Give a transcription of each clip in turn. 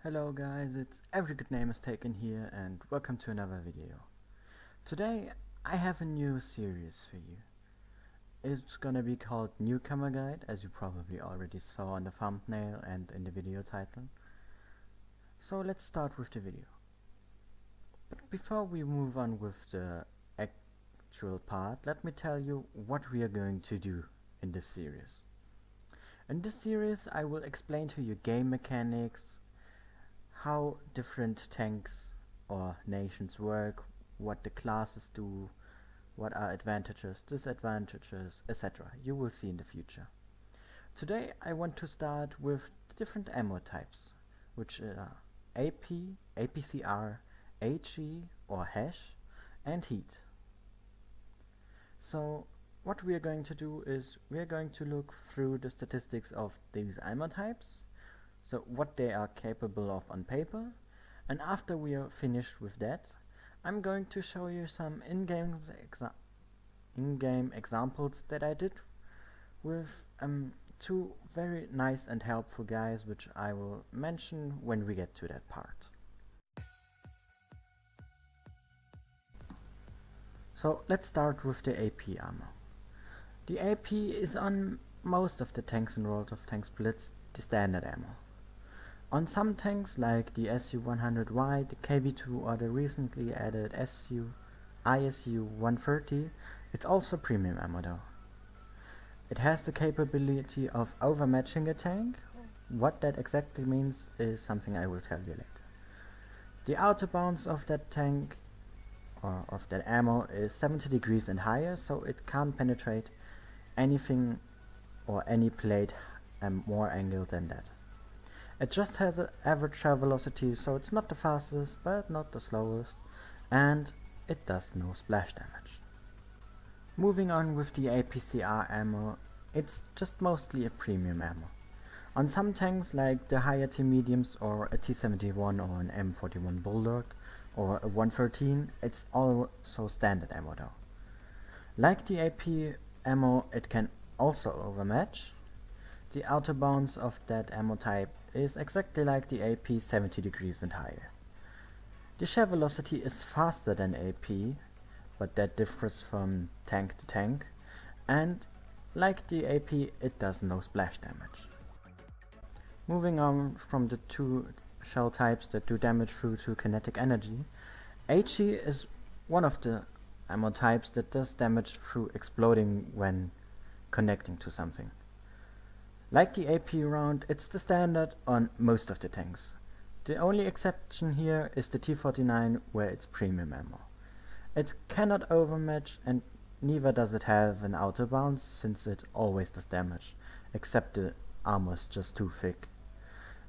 Hello guys, it's Every Good Name is Taken here and welcome to another video. Today I have a new series for you. It's gonna be called Newcomer Guide, as you probably already saw on the thumbnail and in the video title. So let's start with the video. But before we move on with the actual part, let me tell you what we are going to do in this series. In this series I will explain to you game mechanics, how different tanks or nations work, what the classes do, what are advantages, disadvantages, etc. You will see in the future. Today I want to start with the different ammo types, which are AP, APCR, HE or hash, and heat. So what we are going to do is we are going to look through the statistics of these ammo types, so what they are capable of on paper, and after we are finished with that, I'm going to show you some in-game examples that I did with two very nice and helpful guys, which I will mention when we get to that part. So let's start with the AP ammo. The AP is on most of the tanks in World of Tanks Blitz the standard ammo. On some tanks like the SU-100Y, the KV-2 or the recently added ISU-130, it's also premium ammo though. It has the capability of overmatching a tank. What that exactly means is something I will tell you later. The outer bounds of that tank or of that ammo is 70 degrees and higher, so it can't penetrate anything or any plate more angled than that. It just has an average travel velocity, so it's not the fastest but not the slowest, and it does no splash damage. Moving on with the APCR ammo, it's just mostly a premium ammo. On some tanks like the higher T-mediums or a T-71 or an M41 Bulldog or a 113, it's also standard ammo though. Like the AP ammo, it can also overmatch. The outer bounds of that ammo type is exactly like the AP, 70 degrees and higher. The shell velocity is faster than AP, but that differs from tank to tank, and like the AP, it does no splash damage. Moving on from the two shell types that do damage through to kinetic energy, HE is one of the ammo types that does damage through exploding when connecting to something. Like the AP round, it's the standard on most of the tanks. The only exception here is the T-49, where it's premium ammo. It cannot overmatch, and neither does it have an outer bounce, since it always does damage, except the armor is just too thick.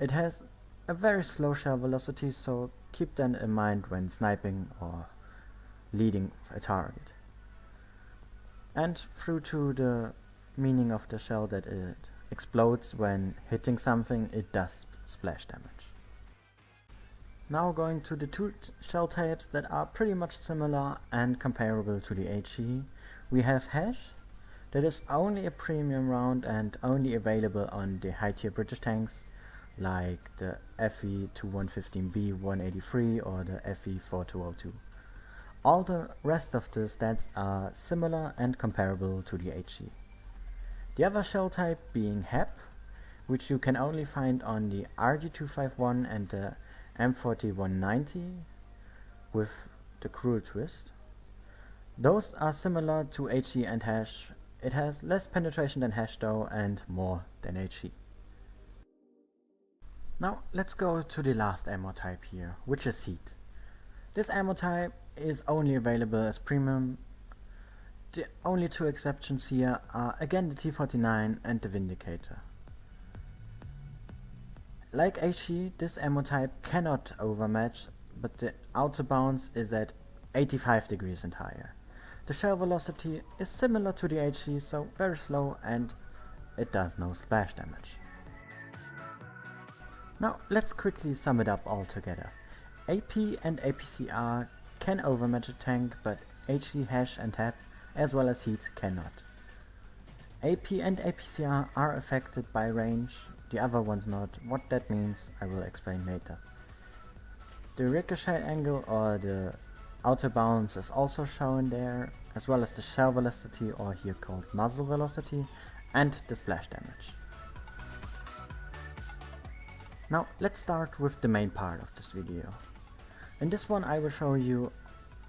It has a very slow shell velocity, so keep that in mind when sniping or leading a target. And through to the meaning of the shell that it explodes when hitting something, it does splash damage. Now going to the two shell types that are pretty much similar and comparable to the HE, we have hash, that is only a premium round and only available on the high tier British tanks like the FE-2115B 183 or the FE-4202. All the rest of the stats are similar and comparable to the HE. The other shell type being HEP, which you can only find on the RD251 and the M4190 with the cruel twist. Those are similar to HE and hash. It has less penetration than hash though and more than HE. Now let's go to the last ammo type here, which is heat. This ammo type is only available as premium. The only two exceptions here are again the T-49 and the Vindicator. Like HE, this ammo type cannot overmatch, but the outer bounce is at 85 degrees and higher. The shell velocity is similar to the HE, so very slow, and it does no splash damage. Now let's quickly sum it up all together. AP and APCR can overmatch a tank, but HE, hash and HEP as well as heat cannot. AP and APCR are affected by range, the other one's not. What that means I will explain later. The ricochet angle or the outer bounce is also shown there, as well as the shell velocity, or here called muzzle velocity, and the splash damage. Now let's start with the main part of this video. In this one I will show you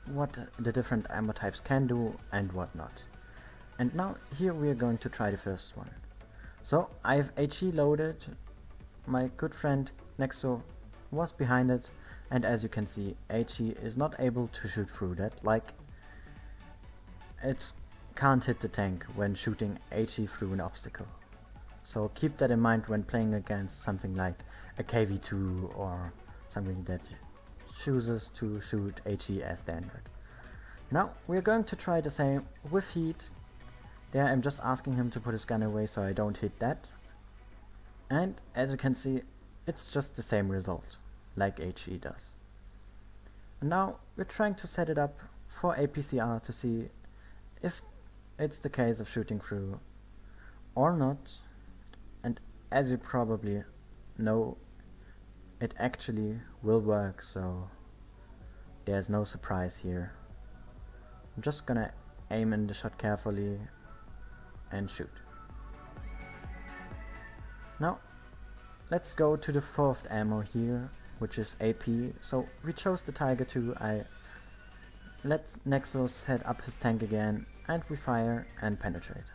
what the different ammo types can do and what not. And now here we are going to try the first one. So I have HE loaded, my good friend Nexo was behind it, and as you can see HE is not able to shoot through that, like it can't hit the tank when shooting HE through an obstacle. So keep that in mind when playing against something like a KV2 or something that chooses to shoot HE as standard. Now we're going to try the same with heat. There I'm just asking him to put his gun away so I don't hit that. And as you can see, it's just the same result, like HE does. And now we're trying to set it up for APCR to see if it's the case of shooting through or not. And as you probably know, it actually will work, so there's no surprise here. I'm just gonna aim in the shot carefully and shoot. Now let's go to the fourth ammo here, which is AP. So we chose the Tiger 2. I let Nexo set up his tank again, and we fire and penetrate.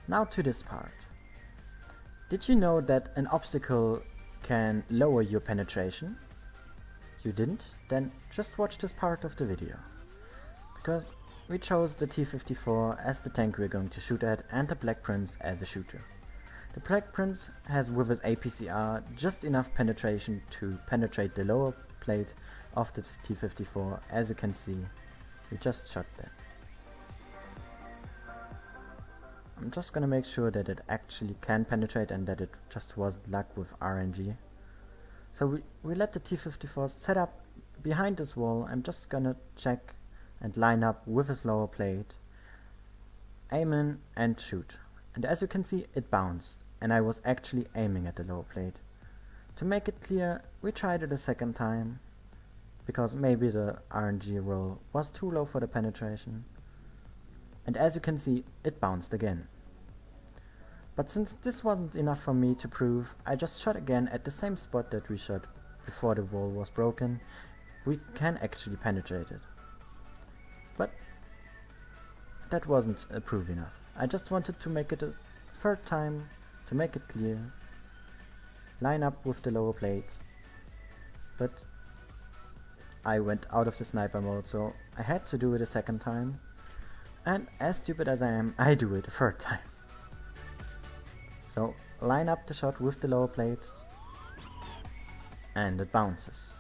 Now to this part. Did you know that an obstacle can lower your penetration? You didn't? Then just watch this part of the video. Because we chose the T-54 as the tank we're going to shoot at, and the Black Prince as a shooter. The Black Prince has with his APCR just enough penetration to penetrate the lower plate of the T-54. As you can see, we just shot that. I'm just gonna make sure that it actually can penetrate and that it just wasn't luck with RNG. So we let the T-54 set up behind this wall. I'm just gonna check and line up with his lower plate, aim in and shoot. And as you can see, it bounced, and I was actually aiming at the lower plate. To make it clear, we tried it a second time, because maybe the RNG roll was too low for the penetration. And as you can see, it bounced again. But since this wasn't enough for me to prove, I just shot again at the same spot that we shot before the wall was broken. We can actually penetrate it. But that wasn't proof enough. I just wanted to make it a third time to make it clear. Line up with the lower plate. But I went out of the sniper mode, so I had to do it a second time. And as stupid as I am, I do it a third time. So line up the shot with the lower plate, and it bounces.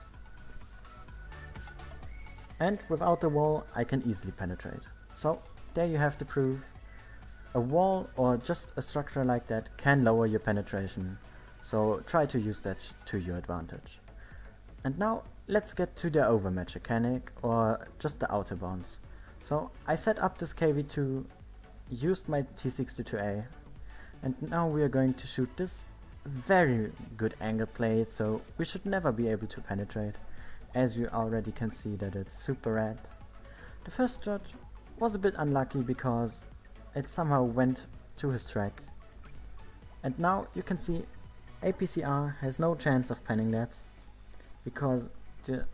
And without the wall I can easily penetrate. So there you have the proof. A wall or just a structure like that can lower your penetration, so try to use that to your advantage. And now let's get to the overmatch mechanic, or just the outer bounce. So I set up this KV2, used my T62A, and now we are going to shoot this very good angle plate, so we should never be able to penetrate, as you already can see that it's super red. The first shot was a bit unlucky because it somehow went to his track. And now you can see APCR has no chance of penning that, because the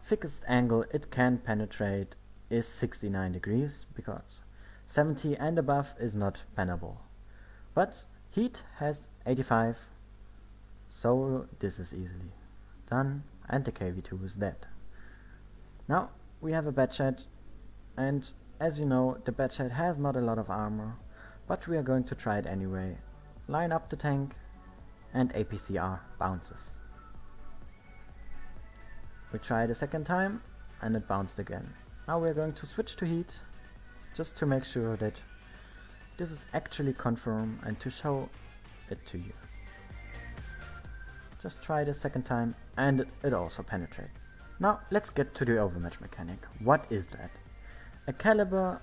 thickest angle it can penetrate is 69 degrees, because 70 and above is not pennable. But heat has 85, so this is easily done, and the KV2 is dead. Now we have a Batchat, and as you know, the Batchat has not a lot of armor, but we are going to try it anyway. Line up the tank, and APCR bounces. We try it a second time, and it bounced again. Now we are going to switch to heat, just to make sure that this is actually confirmed and to show it to you. Just try it a second time, and it also penetrates. Now let's get to the overmatch mechanic. What is that? A caliber,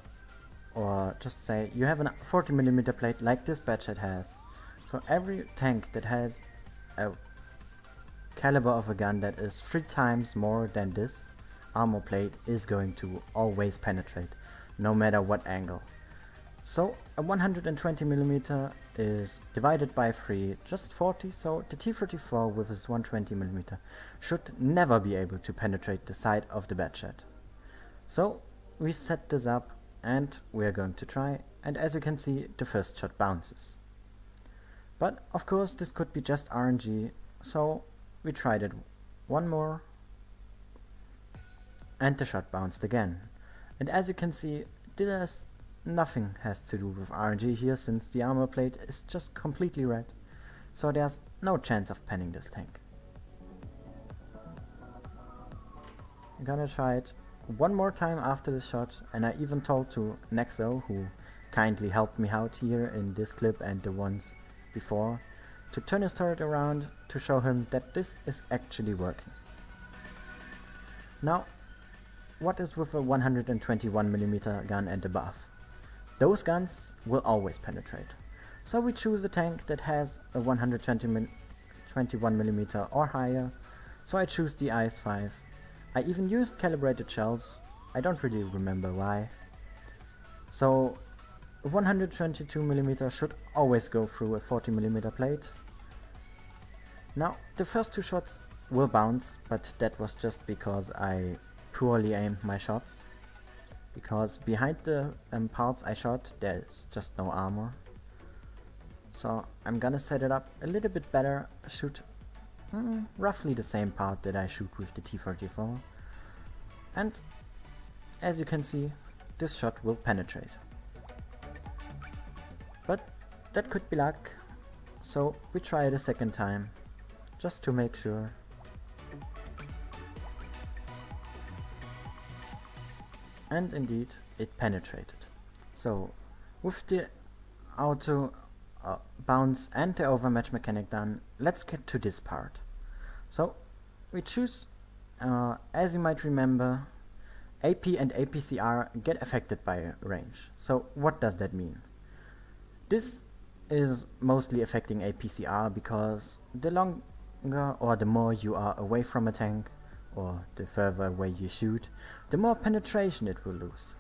or just say you have a 40mm plate like this Batchat has. So every tank that has a caliber of a gun that is 3 times more than this armor plate is going to always penetrate, no matter what angle. So a 120mm is divided by 3, just 40, so the T-34 with its 120mm should never be able to penetrate the side of the bedshed. So we set this up and we are going to try, and as you can see, the first shot bounces. But of course this could be just RNG, so we tried it one more and the shot bounced again. And as you can see, nothing has to do with RNG here, since the armor plate is just completely red, so there's no chance of penning this tank. I'm gonna try it one more time after the shot, and I even told to Nexo, who kindly helped me out here in this clip and the ones before, to turn his turret around to show him that this is actually working. Now, what is with a 121mm gun and above? Those guns will always penetrate. So we choose a tank that has a 121mm or higher, so I choose the IS-5. I even used calibrated shells, I don't really remember why. So a 122mm should always go through a 40mm plate. Now the first 2 shots will bounce, but that was just because I poorly aimed my shots. Because behind the parts I shot, there's just no armor. So I'm gonna set it up a little bit better, shoot roughly the same part that I shoot with the T-34. And as you can see, this shot will penetrate. But that could be luck, so we try it a second time, just to make sure. And indeed, it penetrated. So, with the auto bounce and the overmatch mechanic done, let's get to this part. So, we choose, as you might remember, AP and APCR get affected by range. So, what does that mean? This is mostly affecting APCR because the longer or the more you are away from a tank, or the further away you shoot, the more penetration it will lose.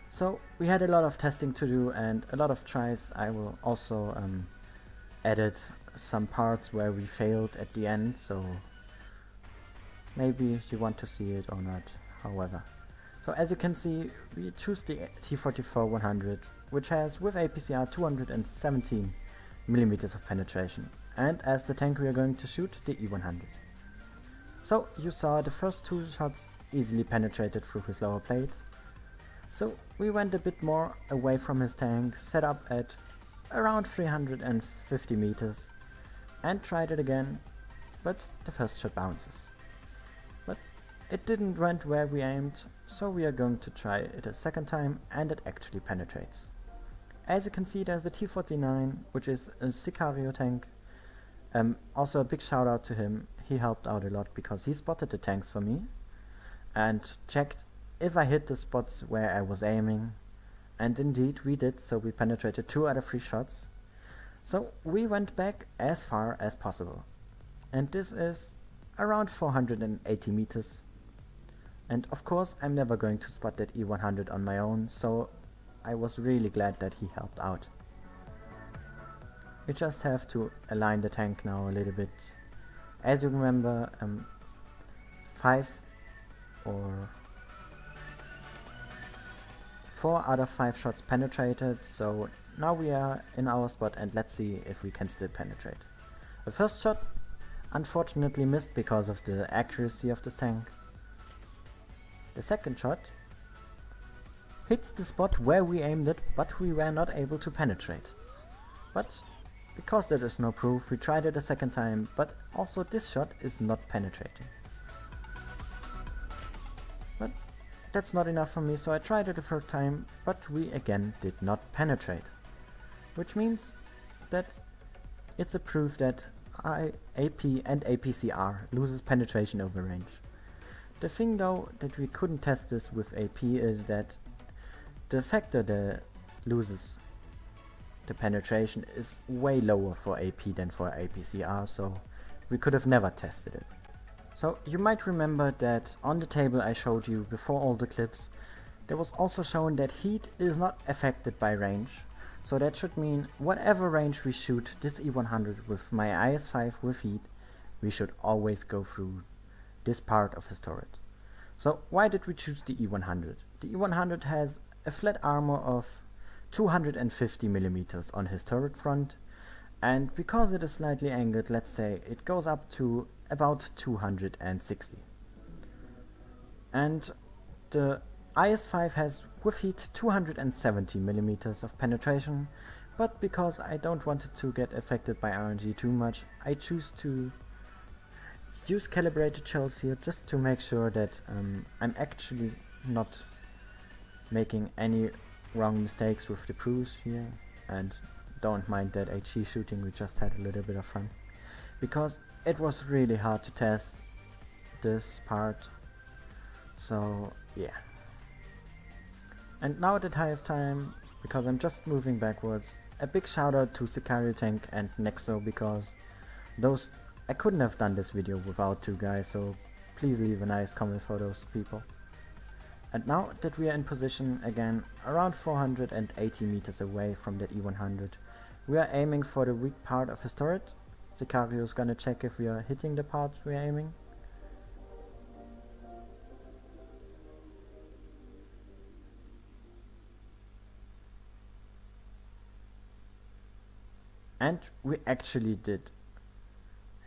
So we had a lot of testing to do and a lot of tries. I will also edit some parts where we failed at the end, so maybe you want to see it or not, however. So as you can see, we choose the T-44-100, which has with APCR 217mm of penetration, and as the tank we are going to shoot, the E-100. So you saw the first 2 shots easily penetrated through his lower plate. So we went a bit more away from his tank, set up at around 350 meters and tried it again, but the first shot bounces. But it didn't went where we aimed, so we are going to try it a second time and it actually penetrates. As you can see, there's a T-49, which is a Sicario tank. Also a big shout out to him. He helped out a lot because he spotted the tanks for me and checked if I hit the spots where I was aiming, and indeed we did, so we penetrated 2 out of 3 shots. So we went back as far as possible, and this is around 480 meters. And of course I'm never going to spot that E-100 on my own, so I was really glad that he helped out. You just have to align the tank now a little bit. As you remember, 4 out of 5 shots penetrated, so now we are in our spot and let's see if we can still penetrate. The first shot unfortunately missed because of the accuracy of this tank. The second shot hits the spot where we aimed it, but we were not able to penetrate. But because there is no proof, we tried it a second time, but also this shot is not penetrating. But that's not enough for me, so I tried it a third time, but we again did not penetrate. Which means that it's a proof that AP and APCR loses penetration over range. The thing though that we couldn't test this with AP is that the factor that loses the penetration is way lower for AP than for APCR, so we could have never tested it. So you might remember that on the table I showed you before all the clips, there was also shown that heat is not affected by range. So that should mean whatever range we shoot this E100 with my IS-5 with heat, we should always go through this part of his turret. So why did we choose the E100? The E100 has a flat armor of 250mm on his turret front, and because it is slightly angled, let's say it goes up to about 260. And the IS-5 has with heat 270mm of penetration, but because I don't want it to get affected by RNG too much, I choose to use calibrated shells here just to make sure that I'm actually not making any wrong mistakes with the proofs here, and don't mind that HE shooting, we just had a little bit of fun because it was really hard to test this part. So yeah. And now that I have time, because I'm just moving backwards, a big shout out to Sicario Tank and Nexo, because those I couldn't have done this video without two guys, so please leave a nice comment for those people. And now that we are in position again around 480 meters away from that E100, we are aiming for the weak part of his turret. Sicario is gonna check if we are hitting the part we are aiming. And we actually did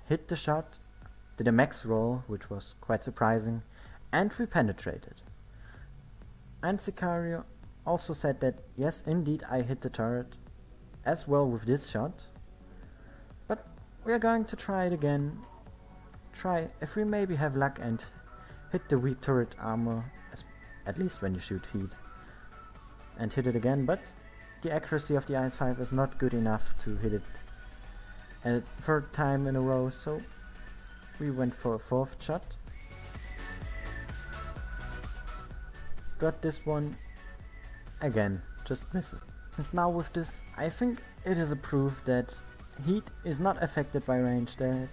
hit the shot, did a max roll, which was quite surprising, and we penetrated. And Sicario also said that yes, indeed I hit the turret as well with this shot, but we are going to try it again. Try if we maybe have luck and hit the weak turret armor, at least when you shoot heat, and hit it again, but the accuracy of the IS-5 is not good enough to hit it a third time in a row, so we went for a fourth shot. Got this one, again, just misses. And now with this, I think it is a proof that heat is not affected by range there,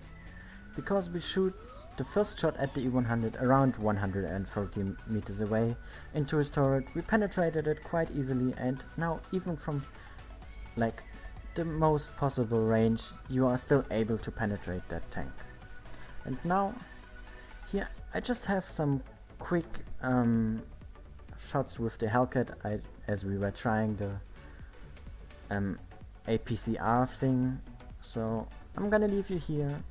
because we shoot the first shot at the E100 around 130 meters away into his turret. We penetrated it quite easily, and now even from like the most possible range, you are still able to penetrate that tank. And now here I just have some quick shots with the Hellcat as we were trying the APCR thing, so I'm gonna leave you here.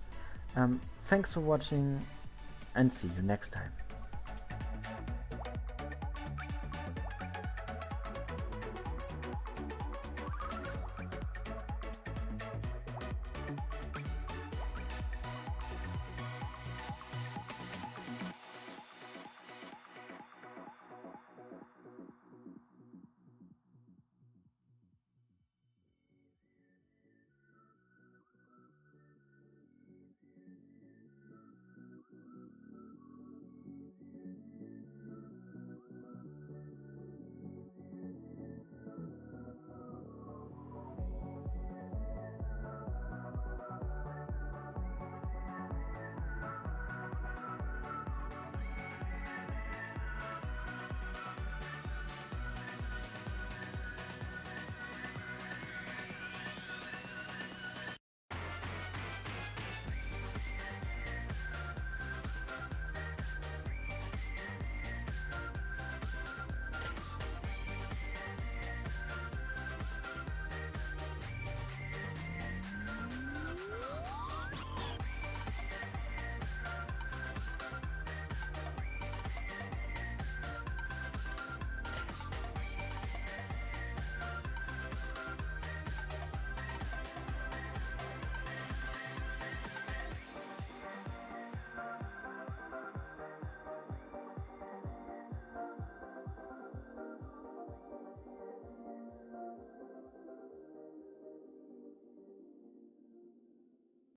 Thanks for watching and see you next time.